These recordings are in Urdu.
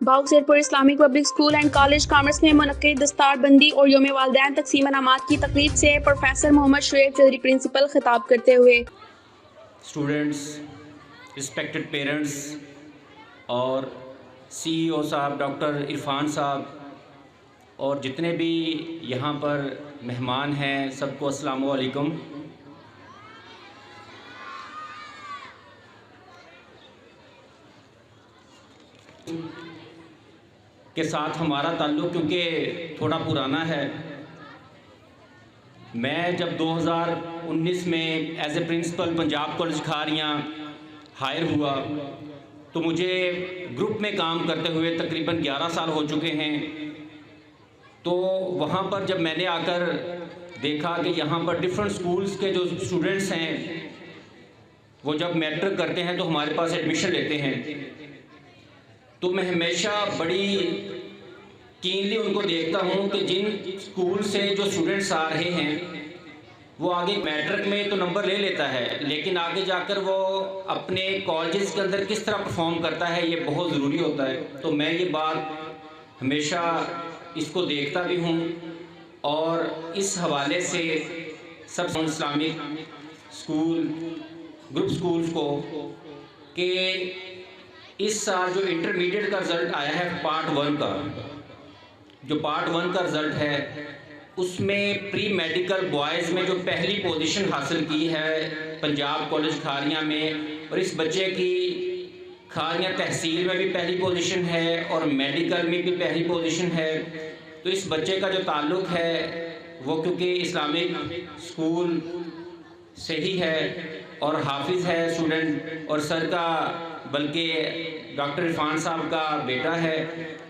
Bahu Sirpur Islamic public school and college commerce میں منعقد دستار بندی اور یوم والدین تقسیم انعامات کی تقریب سے پروفیسر محمد شعیب چودھری پرنسپل خطاب کرتے ہوئے اسٹوڈنٹس، رسپیکٹڈ پیرنٹس اور سی ای او صاحب ڈاکٹر عرفان صاحب اور جتنے بھی یہاں پر مہمان ہیں سب کو السلام علیکم۔ کے ساتھ ہمارا تعلق کیونکہ تھوڑا پرانا ہے۔ میں جب 2019 میں as a principal Punjab college Kharian hire ہوا تو مجھے گروپ میں کام کرتے ہوئے تقریباً 11 سال ہو چکے ہیں۔ تو وہاں پر جب میں نے آ کر دیکھا کہ یہاں پر ڈفرینٹ سکولز کے جو اسٹوڈنٹس ہیں وہ جب میٹرک کرتے ہیں تو ہمارے پاس ایڈمیشن لیتے ہیں، تو میں ہمیشہ بڑی کینلی ان کو دیکھتا ہوں کہ جن اسکول سے جو اسٹوڈنٹس آ رہے ہیں وہ آگے میٹرک میں تو نمبر لے لیتا ہے، لیکن آگے جا کر وہ اپنے کالجز کے اندر کس طرح پرفارم کرتا ہے یہ بہت ضروری ہوتا ہے۔ تو میں یہ بات ہمیشہ اس کو دیکھتا بھی ہوں اور اس حوالے سے سب اسلامک اسکول گروپ اسکولز کو کہ اس سال جو انٹرمیڈیٹ کا رزلٹ آیا ہے پارٹ 1 کا، جو پارٹ 1 کا رزلٹ ہے اس میں پری میڈیکل بوائز میں جو پہلی پوزیشن حاصل کی ہے پنجاب کالج کھاریاں میں، اور اس بچے کی کھاریاں تحصیل میں بھی پہلی پوزیشن ہے اور میڈیکل میں بھی پہلی پوزیشن ہے۔ تو اس بچے کا جو تعلق ہے وہ کیونکہ اسلامک اسکول سے ہی ہے اور حافظ ہے اسٹوڈنٹ، اور سر کا بلکہ ڈاکٹر عرفان صاحب کا بیٹا ہے،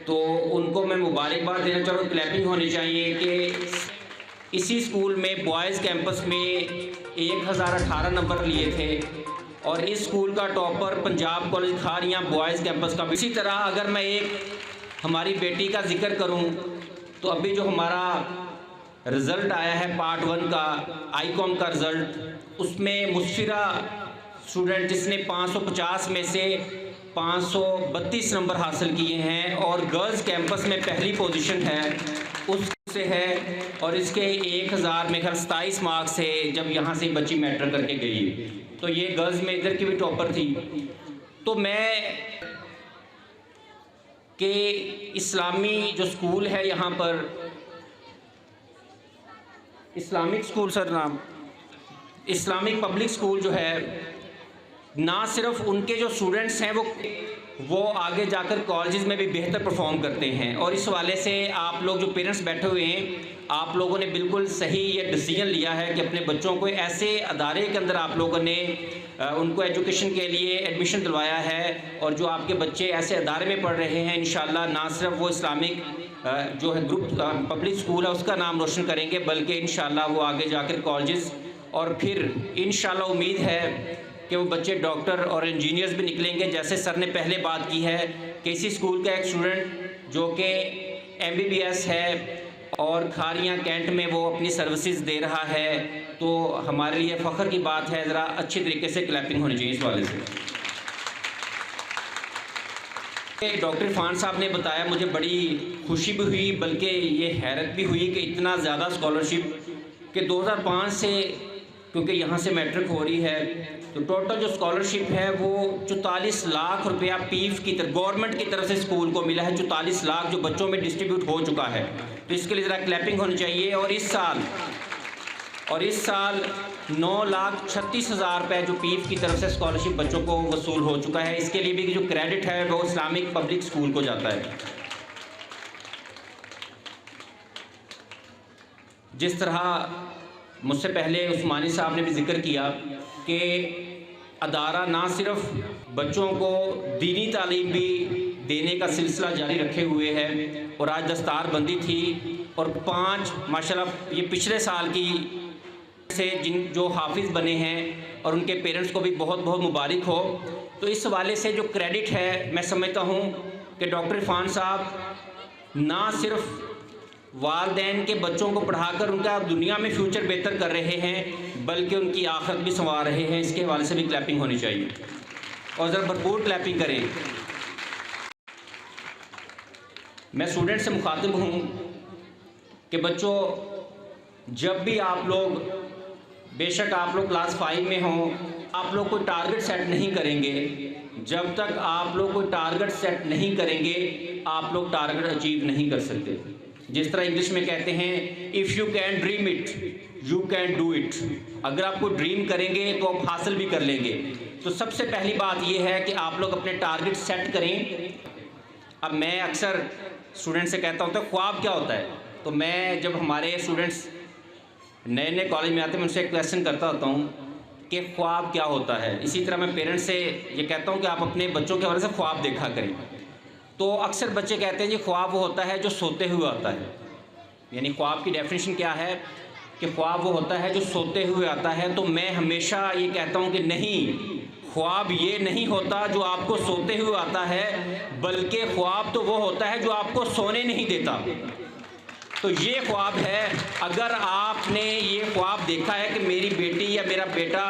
تو ان کو میں مبارکباد دینا چاہوں گا، کلیپنگ ہونی چاہیے کہ اسی اسکول میں بوائز کیمپس میں 1018 نمبر لیے تھے اور اس اسکول کا topper Punjab college Kharian boys campus کا بھی۔ اسی طرح اگر میں ایک ہماری بیٹی کا ذکر کروں تو ابھی جو ہمارا رزلٹ آیا ہے پارٹ 1 کا آئی کام کا رزلٹ، اس میں مسفرہ اسٹوڈنٹ جس نے 550 میں سے 532 نمبر حاصل کیے ہیں اور گرلز کیمپس میں پہلی پوزیشن ہے اس سے ہے، اور اس کے 1027 مارکس سے جب یہاں سے بچی میٹرک کر کے گئی، تو یہ گرلز میں ادھر کی بھی ٹاپر تھی۔ تو میں کہ اسلامی جو اسکول ہے یہاں پر اسلامک اسکول سر نام اسلامک پبلک اسکول جو ہے، نہ صرف ان کے جو اسٹوڈنٹس ہیں وہ آگے جا کر کالجز میں بھی بہتر پرفارم کرتے ہیں، اور اس حوالے سے آپ لوگ جو پیرنٹس بیٹھے ہوئے ہیں آپ لوگوں نے بالکل صحیح یہ ڈیسیجن لیا ہے کہ اپنے بچوں کو ایسے ادارے کے اندر آپ لوگوں نے ان کو ایجوکیشن کے لیے ایڈمیشن دلوایا ہے، اور جو آپ کے بچے ایسے ادارے میں پڑھ رہے ہیں انشاءاللہ نہ صرف وہ اسلامک جو ہے گروپ پبلک اسکول ہے اس کا نام روشن کریں گے، بلکہ انشاءاللہ وہ آگے جا کر کالجز، اور پھر انشاءاللہ امید ہے کہ وہ بچے ڈاکٹر اور انجینئرز بھی نکلیں گے۔ جیسے سر نے پہلے بات کی ہے کہ اسی اسکول کا ایک اسٹوڈنٹ جو کہ MBBS ہے اور کھاریاں کینٹ میں وہ اپنی سروسز دے رہا ہے، تو ہمارے لیے فخر کی بات ہے، ذرا اچھی طریقے سے کلیپنگ ہونی چاہیے اس والے سے۔ ڈاکٹر عرفان صاحب نے بتایا، مجھے بڑی خوشی بھی ہوئی بلکہ یہ حیرت بھی ہوئی کہ اتنا زیادہ اسکالرشپ کہ 2005 سے کیونکہ یہاں سے میٹرک ہو رہی ہے تو ٹوٹل جو اسکالرشپ ہے وہ 44 لاکھ روپیہ پیف کی طرف گورنمنٹ کی طرف سے اسکول کو ملا ہے، 44 لاکھ جو بچوں میں ڈسٹریبیوٹ ہو چکا ہے، تو اس کے لیے ذرا کلیپنگ ہونی چاہیے۔ اور اس سال 9,36,000 روپے جو پیف کی طرف سے اسکالرشپ بچوں کو وصول ہو چکا ہے، اس کے لیے بھی جو کریڈٹ ہے وہ اسلامک پبلک اسکول کو جاتا ہے۔ جس طرح مجھ سے پہلے عثمانی صاحب نے بھی ذکر کیا کہ ادارہ نہ صرف بچوں کو دینی تعلیم بھی دینے کا سلسلہ جاری رکھے ہوئے ہے، اور آج دستار بندی تھی اور 5 ماشاءاللہ یہ پچھلے سال کی سے جو حافظ بنے ہیں اور ان کے پیرنٹس کو بھی بہت بہت مبارک ہو۔ تو اس حوالے سے جو کریڈٹ ہے میں سمجھتا ہوں کہ ڈاکٹر عرفان صاحب نہ صرف والدین کے بچوں کو پڑھا کر ان کا دنیا میں فیوچر بہتر کر رہے ہیں بلکہ ان کی آخرت بھی سنوار رہے ہیں، اس کے حوالے سے بھی کلیپنگ ہونی چاہیے، اور ذرا بھرپور کلیپنگ کریں۔ میں اسٹوڈنٹ سے مخاطب ہوں کہ بچوں، جب بھی آپ لوگ، بے شک آپ لوگ کلاس 5 میں ہوں، آپ لوگ کوئی ٹارگٹ سیٹ نہیں کریں گے. جب تک آپ لوگ کوئی ٹارگٹ سیٹ نہیں کریں گے آپ لوگ ٹارگٹ اچیو نہیں کر سکتے. جس طرح انگلش میں کہتے ہیں if you can dream it you can do it. اگر آپ کو ڈریم کریں گے تو آپ حاصل بھی کر لیں گے. تو سب سے پہلی بات یہ ہے کہ آپ لوگ اپنے ٹارگٹ سیٹ کریں. اب میں اکثر اسٹوڈنٹ سے کہتا ہوں تو خواب کیا ہوتا ہے، تو میں جب ہمارے اسٹوڈنٹس نئے نئے کالج میں آتے ہیں میں ان سے ایک کویسچن کرتا ہوتا ہوں کہ خواب کیا ہوتا ہے. اسی طرح میں پیرنٹس سے یہ کہتا ہوں کہ آپ اپنے بچوں کے حوالے سے خواب دیکھا کریں. تو اکثر بچے کہتے ہیں جی خواب وہ ہوتا ہے جو سوتے ہوئے آتا ہے. یعنی خواب کی ڈیفینیشن کیا ہے کہ خواب وہ ہوتا ہے جو سوتے ہوئے آتا ہے. تو میں ہمیشہ یہ کہتا ہوں کہ نہیں، خواب یہ نہیں ہوتا جو آپ کو سوتے ہوئے آتا ہے، بلکہ خواب تو وہ ہوتا ہے جو آپ کو سونے نہیں دیتا. تو یہ خواب ہے. اگر آپ نے یہ خواب دیکھا ہے کہ میری بیٹی یا میرا بیٹا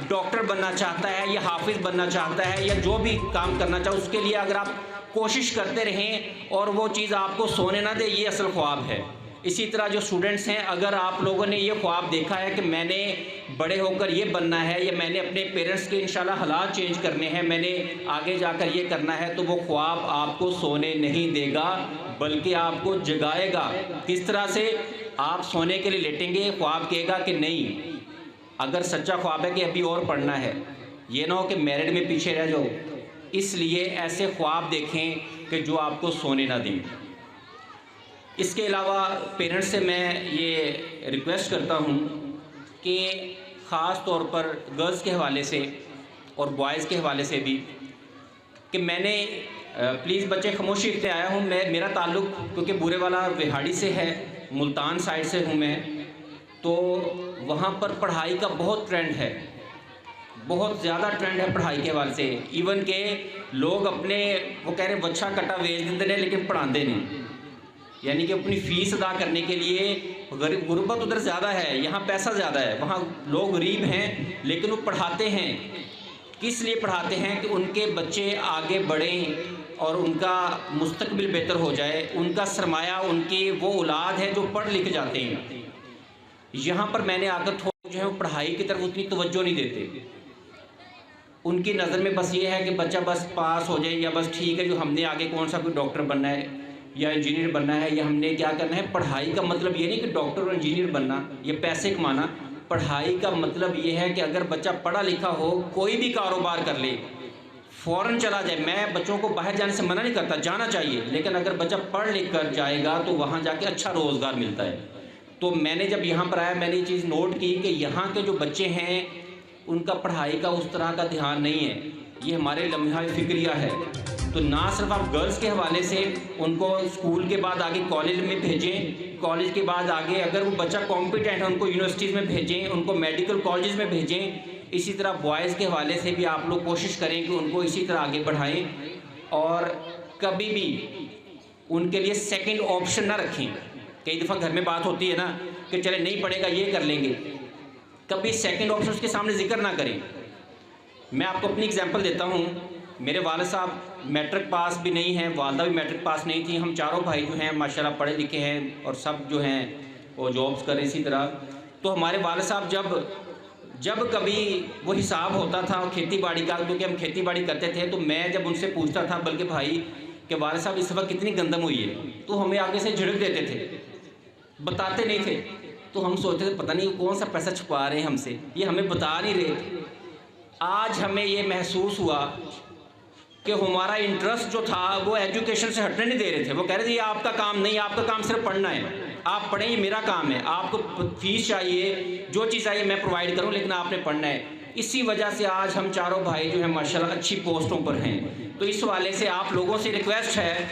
ڈاکٹر بننا چاہتا ہے یا حافظ بننا چاہتا ہے یا جو بھی کام کرنا چاہتا ہے، اس کے لیے اگر آپ کوشش کرتے رہیں اور وہ چیز آپ کو سونے نہ دے، یہ اصل خواب ہے. اسی طرح جو اسٹوڈنٹس ہیں، اگر آپ لوگوں نے یہ خواب دیکھا ہے کہ میں نے بڑے ہو کر یہ بننا ہے یا میں نے اپنے پیرنٹس کے انشاءاللہ حالات چینج کرنے ہیں، میں نے آگے جا کر یہ کرنا ہے، تو وہ خواب آپ کو سونے نہیں دے گا بلکہ آپ کو جگائے گا. کس طرح سے؟ آپ سونے کے لیے لیٹیں گے، خواب کہے گا کہ نہیں، اگر سچا خواب ہے کہ ابھی اور پڑھنا ہے، یہ نہ ہو کہ میرڈ میں پیچھے رہ جاؤ. اس لیے ایسے خواب دیکھیں کہ جو آپ کو سونے نہ دیں. اس کے علاوہ پیرنٹس سے میں یہ ریکویسٹ کرتا ہوں کہ خاص طور پر گرلز کے حوالے سے اور بوائز کے حوالے سے بھی کہ میں نے پلیز بچے خاموشی اختیار آیا ہوں. میرا تعلق کیونکہ بورے والا وہاڑی سے ہے، ملتان سائڈ سے ہوں میں، تو وہاں پر پڑھائی کا بہت ٹرینڈ ہے، بہت زیادہ ٹرینڈ ہے پڑھائی کے حوالے سے. ایون کہ لوگ اپنے وہ کہہ رہے ہیں بچہ کٹا ویچ دیں لیکن پڑھاندے نہیں. یعنی کہ اپنی فیس ادا کرنے کے لیے غربت ادھر زیادہ ہے، یہاں پیسہ زیادہ ہے، وہاں لوگ غریب ہیں لیکن وہ پڑھاتے ہیں. کس لیے پڑھاتے ہیں؟ کہ ان کے بچے آگے بڑھیں اور ان کا مستقبل بہتر ہو جائے. ان کا سرمایہ ان کی وہ اولاد ہے جو پڑھ لکھ جاتے ہیں. یہاں پر میں نے آ کر تھوڑا جو ہے پڑھائی کی طرف اتنی توجہ نہیں دیتے. ان کی نظر میں بس یہ ہے کہ بچہ بس پاس ہو جائے یا بس ٹھیک ہے جو ہم نے آگے کون سا کوئی ڈاکٹر بننا ہے یا انجینئر بننا ہے یا ہم نے کیا کرنا ہے. پڑھائی کا مطلب یہ نہیں کہ ڈاکٹر اور انجینئر بننا یا پیسے کمانا. پڑھائی کا مطلب یہ ہے کہ اگر بچہ پڑھا لکھا ہو، کوئی بھی کاروبار کر لے، فوراً چلا جائے. میں بچوں کو باہر جانے سے منع نہیں کرتا، جانا چاہیے، لیکن اگر بچہ پڑھ لکھ کر جائے گا تو وہاں جا کے اچھا روزگار ملتا ہے. تو میں نے جب یہاں پر آیا میں نے یہ چیز نوٹ کی کہ یہاں کے جو بچے ہیں ان کا پڑھائی کا اس طرح کا دھیان نہیں ہے. یہ ہمارے لمحہ فکریہ ہے. تو نہ صرف آپ گرلز کے حوالے سے ان کو اسکول کے بعد آگے کالج میں بھیجیں، کالج کے بعد آگے اگر وہ بچہ کمپیٹنٹ ہے ان کو یونیورسٹیز میں بھیجیں، ان کو میڈیکل کالجز میں بھیجیں. اسی طرح بوائز کے حوالے سے بھی آپ لوگ کوشش کریں کہ ان کو اسی طرح آگے بڑھائیں اور کبھی بھی ان کے لیے سیکنڈ آپشن نہ رکھیں. کئی دفعہ گھر میں بات ہوتی ہے نا کہ چلے نہیں پڑھے گا یہ کر لیں گے، کبھی سیکنڈ آپشن اس کے سامنے ذکر نہ کریں. میں آپ کو اپنی اگزامپل دیتا ہوں. میرے والد صاحب میٹرک پاس بھی نہیں ہیں، والدہ بھی میٹرک پاس نہیں تھی. ہم چاروں بھائی جو ہیں ماشاءاللہ پڑھے لکھے ہیں اور سب جو ہیں وہ جابس کریں اسی طرح. تو ہمارے والد صاحب جب کبھی وہ حساب ہوتا تھا کھیتی باڑی کا، کیونکہ ہم کھیتی باڑی کرتے تھے، تو میں جب ان سے پوچھتا تھا بلکہ بھائی کہ والد صاحب اس وقت کتنی گندم ہوئی ہے، تو ہمیں آگے سے جھڑک دیتے تھے، بتاتے نہیں تھے. تو ہم سوچتے تھے پتہ نہیں کون سا پیسہ چھپا رہے ہیں ہم سے، یہ ہمیں بتا نہیں رہے. آج ہمیں یہ محسوس ہوا کہ ہمارا انٹرسٹ جو تھا وہ ایجوکیشن سے ہٹنے نہیں دے رہے تھے. وہ کہہ رہے تھے یہ آپ کا کام نہیں، آپ کا کام صرف پڑھنا ہے، آپ پڑھیں، یہ میرا کام ہے، آپ کو فیس چاہیے، جو چیز چاہیے میں پرووائڈ کروں، لیکن آپ نے پڑھنا ہے. اسی وجہ سے آج ہم چاروں بھائی جو ہیں ماشاءاللہ اچھی پوسٹوں پر ہیں. تو اس حوالے سے آپ لوگوں سے ریکویسٹ ہے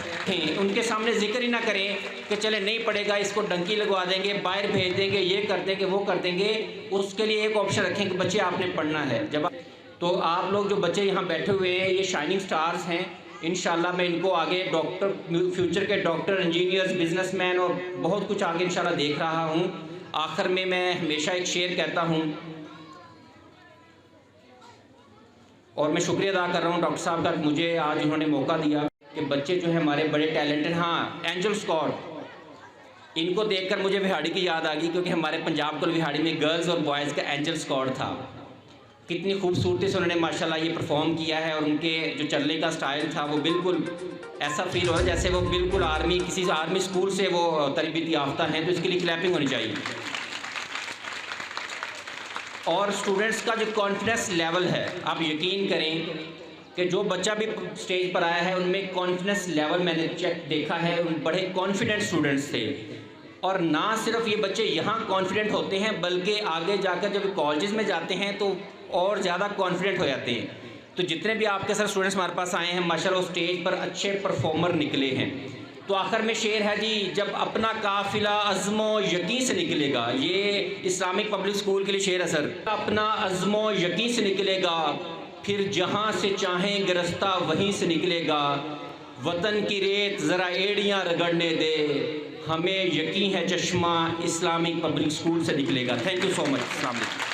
ان کے سامنے ذکر ہی نہ کریں کہ چلے نہیں پڑھے گا اس کو ڈنکی لگوا دیں گے، باہر بھیج دیں گے، یہ کر دیں گے، وہ کر دیں گے. اس کے لیے ایک آپشن رکھیں کہ بچے آپ نے پڑھنا ہے. تو آپ لوگ جو بچے یہاں بیٹھے ہوئے ہیں یہ شائننگ سٹارز ہیں. انشاءاللہ میں ان کو آگے ڈاکٹر، فیوچر کے ڈاکٹر، انجینئرز، بزنس مین اور بہت کچھ آگے انشاءاللہ دیکھ رہا ہوں. آخر میں ہمیشہ ایک شعر کہتا ہوں اور میں شکریہ ادا کر رہا ہوں ڈاکٹر صاحب کا، مجھے آج انہوں نے موقع دیا. کہ بچے جو ہیں ہمارے بڑے ٹیلنٹڈ، ہاں اینجل اسکواڈ، ان کو دیکھ کر مجھے وہاڑی کی یاد آ گئی، کیونکہ ہمارے پنجاب کالج وہاڑی میں گرلز اور بوائز کا اینجل اسکواڈ تھا. کتنی خوبصورتی سے انہوں نے ماشاءاللہ یہ پرفارم کیا ہے، اور ان کے جو چلنے کا سٹائل تھا وہ بالکل ایسا فیل ہو رہا ہے جیسے وہ بالکل کسی آرمی اسکول سے وہ تربیت یافتہ ہیں. تو اس کے لیے کلیپنگ ہونی چاہیے. اور اسٹوڈنٹس کا جو کانفیڈنس لیول ہے، آپ یقین کریں کہ جو بچہ بھی اسٹیج پر آیا ہے ان میں کانفیڈنس لیول میں نے دیکھا ہے، ان بڑے کانفیڈنٹ اسٹوڈنٹس تھے. اور نہ صرف یہ بچے یہاں کانفیڈنٹ ہوتے ہیں بلکہ آگے جا کر جب کالجز میں جاتے ہیں تو اور زیادہ کانفیڈنٹ ہو جاتے ہیں. تو جتنے بھی آپ کے ساتھ اسٹوڈنٹس ہمارے پاس آئے ہیں ماشاءاللہ اسٹیج پر اچھے پرفارمر نکلے ہیں. تو آخر میں شعر ہے جی، جب اپنا قافلہ عزم و یقین سے نکلے گا، یہ اسلامک پبلک اسکول کے لیے شعر ہے سر. اپنا عزم و یقین سے نکلے گا، پھر جہاں سے چاہیں گے رستہ وہیں سے نکلے گا. وطن کی ریت ذرا ایڑیاں رگڑنے دے، ہمیں یقین ہے چشمہ اسلامک پبلک اسکول سے نکلے گا. تھینک یو سو مچ. السلام علیکم.